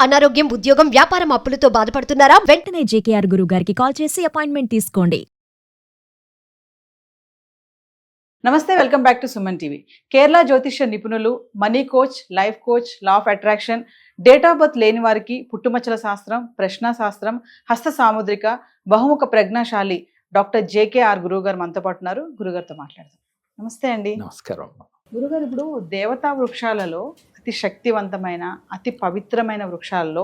అనారోగ్యం, ఉద్యోగం, వ్యాపారం అప్పులతో బాధపడుతున్నారా? వెంటనే జేకేఆర్ గురువు గారికి కాల్ చేసి అపాయింట్మెంట్ తీసుకోండి. నమస్తే, welcome back to Suman TV. Kerala జ్యోతిష్య నిపుణులు, money coach, life coach, law of attraction, date of birth లేని వారికి పుట్టుమచ్చల శాస్త్రం, ప్రశ్న శాస్త్రం, హస్త సాముద్రిక, బహుముఖ ప్రజ్ఞాశాలి డాక్టర్ జేకేఆర్ గురువు గారు మనతో పాటు ఉన్నారు. గురుగారితో మాట్లాడదాం. నమస్తే అండి. నమస్కారం. గురుగారు, ఇప్పుడు దేవతా వృక్షాలలో అతి శక్తివంతమైన, అతి పవిత్రమైన వృక్షాలలో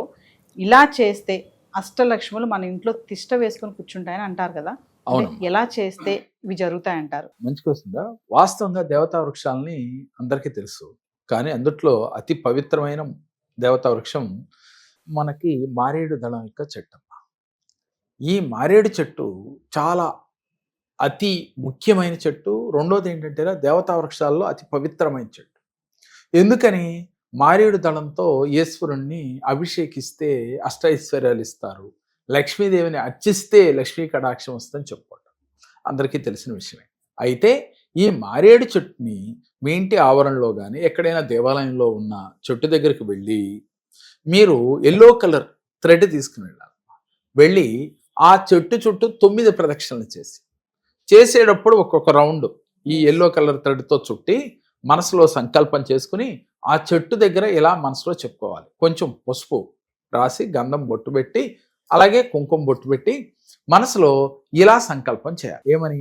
ఇలా చేస్తే అష్టలక్ష్ములు మన ఇంట్లో తిష్ట వేసుకొని కూర్చుంటాయని అంటారు కదా, ఎలా చేస్తే ఇవి జరుగుతాయంటారు? మంచి క్వశ్చన్. వాస్తవంగా దేవతా వృక్షాలని అందరికీ తెలుసు, కానీ అందుట్లో అతి పవిత్రమైన దేవతా వృక్షం మనకి మారేడు దళం యొక్క చెట్టు. ఈ మారేడు చెట్టు చాలా అతి ముఖ్యమైన చెట్టు. రెండోది ఏంటంటే దేవతా వృక్షాల్లో అతి పవిత్రమైన చెట్టు. ఎందుకని? మారేడు దళంతో ఈశ్వరుణ్ణి అభిషేకిస్తే అష్టైశ్వర్యాలు ఇస్తారు, లక్ష్మీదేవిని అర్చిస్తే లక్ష్మీ కటాక్షం వస్తుందని చెప్పుకుంటాం, అందరికీ తెలిసిన విషయమే. అయితే ఈ మారేడు చెట్టుని మీ ఇంటి ఆవరణలో కానీ ఎక్కడైనా దేవాలయంలో ఉన్న చెట్టు దగ్గరికి వెళ్ళి మీరు ఎల్లో కలర్ థ్రెడ్ తీసుకుని వెళ్ళి ఆ చెట్టు చుట్టూ 9 ప్రదక్షిణలు చేసేటప్పుడు ఒక్కొక్క రౌండ్ ఈ ఎల్లో కలర్ థ్రెడ్తో చుట్టి మనసులో సంకల్పం చేసుకుని ఆ చెట్టు దగ్గర ఇలా మనసులో చెప్పుకోవాలి. కొంచెం పసుపు రాసి గంధం బొట్టు పెట్టి అలాగే కుంకుమ బొట్టు పెట్టి మనసులో ఇలా సంకల్పం చేయాలి. ఏమని?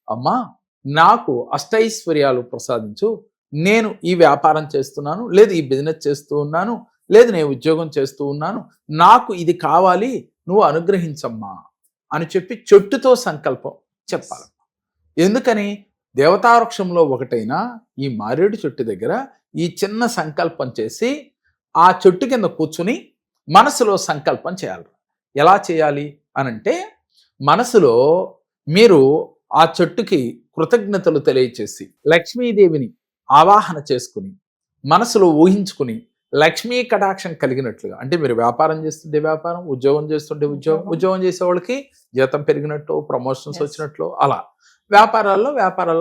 అమ్మా, నాకు అష్టైశ్వర్యాలు ప్రసాదించు, నేను ఈ వ్యాపారం చేస్తున్నాను, లేదు ఈ బిజినెస్ చేస్తూ ఉన్నాను, లేదు నేను ఉద్యోగం చేస్తూ ఉన్నాను, నాకు ఇది కావాలి, నువ్వు అనుగ్రహించమ్మా అని చెప్పి చెట్టుతో సంకల్పం చెప్పాలి. ఎందుకని? దేవతావృక్షంలో ఒకటైన ఈ మారేడు చెట్టు దగ్గర ఈ చిన్న సంకల్పం చేసి ఆ చెట్టు కింద కూర్చుని మనసులో సంకల్పం చేయాలి. ఎలా చేయాలి అనంటే, మనసులో మీరు ఆ చెట్టుకి కృతజ్ఞతలు తెలియచేసి లక్ష్మీదేవిని ఆవాహన చేసుకుని మనసులో ఊహించుకుని లక్ష్మీ కటాక్షం కలిగినట్లుగా, అంటే మీరు వ్యాపారం చేస్తుంటే వ్యాపారం, ఉద్యోగం చేస్తుంటే ఉద్యోగం చేసే వాళ్ళకి జీతం పెరిగినట్టు, ప్రమోషన్స్ వచ్చినట్లు, అలా వ్యాపారాల్లో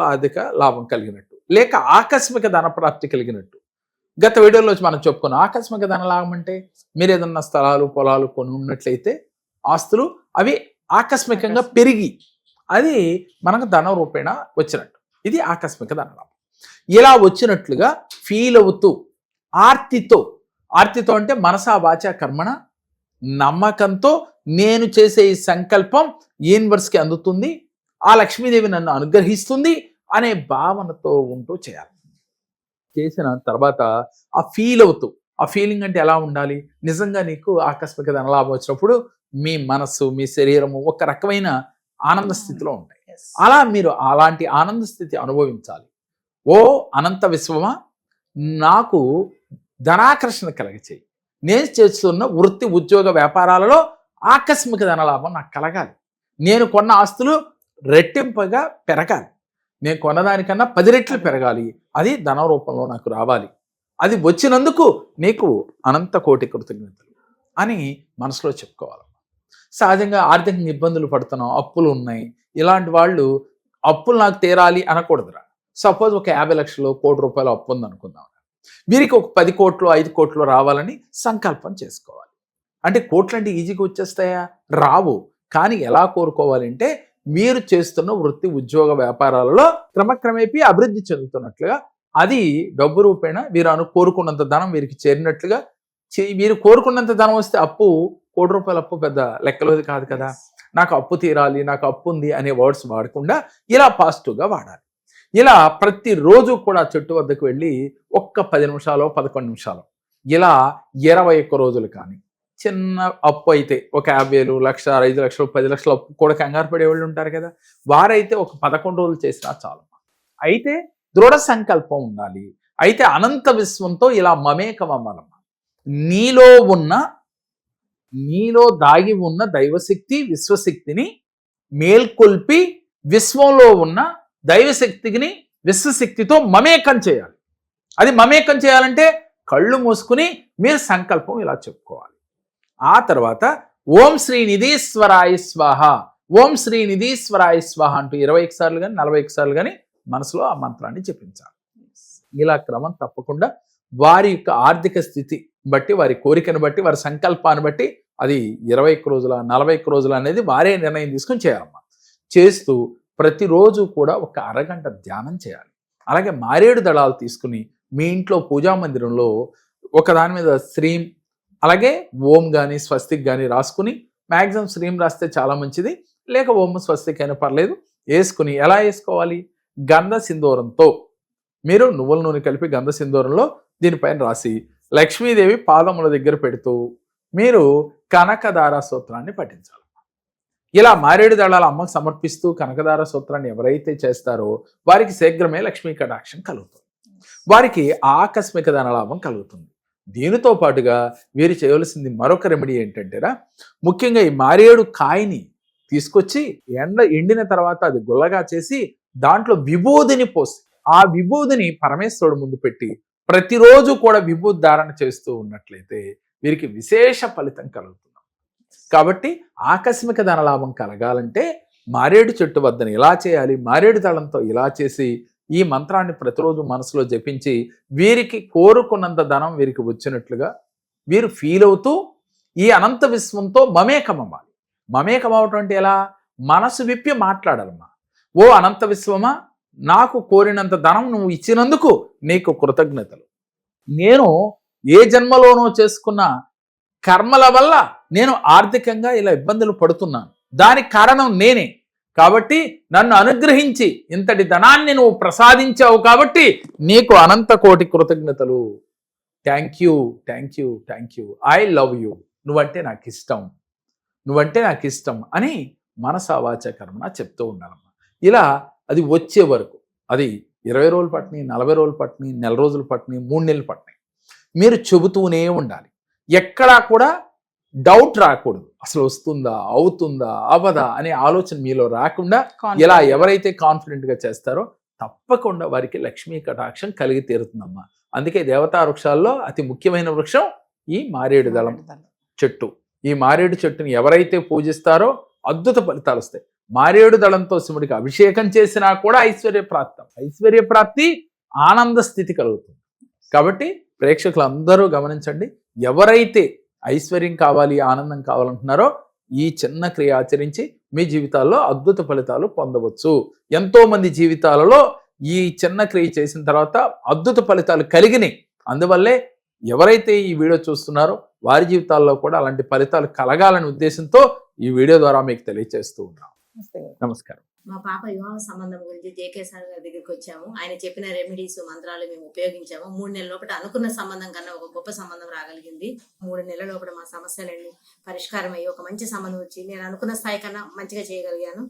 ఆర్థిక లాభం కలిగినట్టు, లేక ఆకస్మిక ధనప్రాప్తి కలిగినట్టు. గత వీడియోలో మనం చెప్పుకున్నాం, ఆకస్మిక ధన లాభం అంటే మీరు ఏదన్నా స్థలాలు పొలాలు కొని ఉన్నట్లయితే ఆస్తులు అవి ఆకస్మికంగా పెరిగి అది మనకు ధన రూపేణ వచ్చినట్టు, ఇది ఆకస్మిక ధన లాభం. ఇలా వచ్చినట్లుగా ఫీల్ అవుతూ ఆర్తితో అంటే మనసా వాచా కర్మణ నమ్మకంతో నేను చేసే ఈ సంకల్పం యూనివర్స్కి అందుతుంది, ఆ లక్ష్మీదేవి నన్ను అనుగ్రహిస్తుంది అనే భావనతో ఉంటూ చేయాలి. చేసిన తర్వాత ఆ ఫీల్ అవుతూ, ఆ ఫీలింగ్ అంటే ఎలా ఉండాలి? నిజంగా నీకు ఆకస్మిక ధనలాభం వచ్చినప్పుడు మీ మనస్సు, మీ శరీరము ఒక రకమైన ఆనంద స్థితిలో ఉంటాయి. అలా మీరు అలాంటి ఆనంద స్థితి అనుభవించాలి. ఓ అనంత విశ్వమా, నాకు ధనాకర్షణ కలగచేయి, నేను చేస్తున్న వృత్తి ఉద్యోగ వ్యాపారాలలో ఆకస్మిక ధనలాభం నాకు కలగాలి, నేను కొన్న ఆస్తులు రెట్టింపుగా పెరగాలి, నేను కొన్నదానికన్నా 10 రెట్లు పెరగాలి, అది ధన రూపంలో నాకు రావాలి, అది వచ్చినందుకు నీకు అనంత కోటి కృతజ్ఞతలు అని మనసులో చెప్పుకోవాలి. సహజంగా ఆర్థికంగా ఇబ్బందులు పడుతున్నాం, అప్పులు ఉన్నాయి, ఇలాంటి వాళ్ళు అప్పులు నాకు తీరాలి అనకూడదురా. సపోజ్ ఒక 50 లక్షలు, ₹1,00,00,000 అప్పు ఉంది అనుకుందాం, వీరికి ఒక 10 కోట్లు 5 కోట్లు రావాలని సంకల్పం చేసుకోవాలి. అంటే కోట్లు అంటే ఈజీగా వచ్చేస్తాయా? రావు. కానీ ఎలా కోరుకోవాలంటే, మీరు చేస్తున్న వృత్తి ఉద్యోగ వ్యాపారాలలో క్రమక్రమేపీ అభివృద్ధి చెందుతున్నట్లుగా, అది డబ్బు రూపేణ మీరు కోరుకున్నంత ధనం వీరికి చేరినట్లుగా, మీరు కోరుకున్నంత ధనం వస్తే అప్పు ₹1,00,00,000 అప్పు పెద్ద లెక్కలోది కాదు కదా. నాకు అప్పు తీరాలి, నాకు అప్పు ఉంది అనే వర్డ్స్ వాడకుండా ఇలా పాజిటివ్గా వాడాలి. ఇలా ప్రతిరోజు కూడా చెట్టు వద్దకు వెళ్ళి ఒక్క 10 నిమిషాలు 11 నిమిషాలు ఇలా 21 రోజులు కానీ, చిన్న అప్పు అయితే ఒక 50,000, 1,00,000, 5 లక్షలు, 10 లక్షల అప్పు కూడా కంగారు పడేవాళ్ళు ఉంటారు కదా, వారైతే ఒక 11 రోజులు చేసినా చాలు. అయితే దృఢ సంకల్పం ఉండాలి. అయితే అనంత విశ్వంతో ఇలా మమేకమవ్వాలమ్మ. నీలో దాగి ఉన్న దైవశక్తి, విశ్వశక్తిని మేల్కొల్పి విశ్వంలో ఉన్న దైవశక్తిని విశ్వశక్తితో మమేకం చేయాలి. అది మమేకం చేయాలంటే కళ్ళు మూసుకుని మీరు సంకల్పం ఇలా చెప్పుకోవాలి. ఆ తర్వాత ఓం శ్రీ నిధీశ్వరాయ స్వాహ, ఓం శ్రీ నిధీశ్వరాయ స్వాహ అంటూ 21 సార్లు కానీ 41 సార్లు కానీ మనసులో ఆ మంత్రాన్ని జపించాలి. ఇలా క్రమం తప్పకుండా వారి యొక్క ఆర్థిక స్థితి బట్టి, వారి కోరికను బట్టి, వారి సంకల్పాన్ని బట్టి అది 21 రోజుల 41 రోజుల అనేది వారే నిర్ణయం తీసుకొని చేయాలమ్మా. చేస్తూ ప్రతిరోజు కూడా ఒక అరగంట ధ్యానం చేయాలి. అలాగే మారేడు దళాలు తీసుకుని మీ ఇంట్లో పూజా మందిరంలో ఒకదాని మీద శ్రీం అలాగే ఓం కానీ స్వస్తిక్ కానీ రాసుకుని, మ్యాక్సిమం శ్రీం రాస్తే చాలా మంచిది, లేక ఓం స్వస్తిక్ అయినా పర్లేదు, వేసుకుని ఎలా వేసుకోవాలి, గంధ సింధూరంతో మీరు నువ్వుల నూనె కలిపి గంధ సింధూరంలో దీనిపైన రాసి లక్ష్మీదేవి పాదముల దగ్గర పెడుతూ మీరు కనకదార సూత్రాన్ని పఠించాలి. ఇలా మారేడు దళాల అమ్మకు సమర్పిస్తూ కనకదార సూత్రాన్ని ఎవరైతే చేస్తారో వారికి శీఘ్రమే లక్ష్మీ కటాక్షం కలుగుతుంది, వారికి ఆకస్మిక ధనలాభం కలుగుతుంది. దీనితో పాటుగా వీరు చేయవలసింది మరొక రెమెడీ ఏంటంటేరా, ముఖ్యంగా ఈ మారేడు కాయని తీసుకొచ్చి ఎండిన తర్వాత అది గుల్లగా చేసి దాంట్లో విభూదిని పోసి ఆ విభూదిని పరమేశ్వరుడు ముందు పెట్టి ప్రతిరోజు కూడా విభూతి ధారణ చేస్తూ ఉన్నట్లయితే వీరికి విశేష ఫలితం కలుగుతుంది. కాబట్టి ఆకస్మిక ధనలాభం కలగాలంటే మారేడు చెట్టు వద్దని ఇలా చేయాలి, మారేడు దళంతో ఇలా చేసి ఈ మంత్రాన్ని ప్రతిరోజు మనసులో జపించి వీరికి కోరుకున్నంత ధనం వీరికి వచ్చినట్లుగా వీరు ఫీల్ అవుతూ ఈ అనంత విశ్వంతో మమేకమవ్వాలి. మమేకమవటం అంటే ఎలా? మనసు విప్పి మాట్లాడాలమ్మా. ఓ అనంత విశ్వమా, నాకు కోరినంత ధనం నువ్వు ఇచ్చినందుకు నీకు కృతజ్ఞతలు. నేను ఏ జన్మలోనో చేసుకున్న కర్మల వల్ల నేను ఆర్థికంగా ఇలా ఇబ్బందులు పడుతున్నాను, దానికి కారణం నేనే. కాబట్టి నన్ను అనుగ్రహించి ఇంతటి ధనాన్ని నువ్వు ప్రసాదించావు కాబట్టి నీకు అనంత కోటి కృతజ్ఞతలు. Thank you, thank you, thank you, I love you, నువ్వంటే నాకు ఇష్టం, నువ్వంటే నాకు ఇష్టం అని మనసా వాచ కర్మన చెప్తూ ఉండాలమ్మా. ఇలా అది వచ్చే వరకు, అది 20 రోజులు పట్టినాయి, 40 రోజులు పట్టినాయి, నెల రోజులు పట్టినాయి, 3 నెలలు పట్టినాయి, మీరు చెబుతూనే ఉండాలి. ఎక్కడా కూడా డౌట్ రాకూడదు, అసలు వస్తుందా, అవుతుందా, అవదా అనే ఆలోచన మీలో రాకుండా ఇలా ఎవరైతే కాన్ఫిడెంట్ గా చేస్తారో తప్పకుండా వారికి లక్ష్మీ కటాక్షం కలిగి తీరుతుందమ్మా. అందుకే దేవతా వృక్షాల్లో అతి ముఖ్యమైన వృక్షం ఈ మారేడు దళం చెట్టు. ఈ మారేడు చెట్టుని ఎవరైతే పూజిస్తారో అద్భుత ఫలితాలు వస్తాయి. మారేడు దళంతో శివుడికి అభిషేకం చేసినా కూడా ఐశ్వర్య ప్రాప్తి ఆనంద స్థితి కలుగుతుంది. కాబట్టి ప్రేక్షకులందరూ గమనించండి, ఎవరైతే ఐశ్వర్యం కావాలి, ఆనందం కావాలంటున్నారో ఈ చిన్న క్రియ ఆచరించి మీ జీవితాల్లో అద్భుత ఫలితాలు పొందవచ్చు. ఎంతో మంది జీవితాలలో ఈ చిన్న క్రియ చేసిన తర్వాత అద్భుత ఫలితాలు కలిగినాయి. అందువల్లే ఎవరైతే ఈ వీడియో చూస్తున్నారో వారి జీవితాల్లో కూడా అలాంటి ఫలితాలు కలగాలనే ఉద్దేశంతో ఈ వీడియో ద్వారా మీకు తెలియజేస్తూ ఉన్నాం. నమస్కారం. మా పాప వివాహ సంబంధం గురించి జేకే సార్ గారి దగ్గరికి వచ్చాము. ఆయన చెప్పిన రెమెడీస్ మంత్రాలు మేము ఉపయోగించాము. 3 నెలల లోపల అనుకున్న సంబంధం కన్నా ఒక గొప్ప సంబంధం రాగలిగింది. 3 నెలల లోపల మా సమస్యలన్నీ పరిష్కారం అయ్యి ఒక మంచి సంబంధం వచ్చి నేను అనుకున్న స్థాయి కన్నా మంచిగా చేయగలిగాను.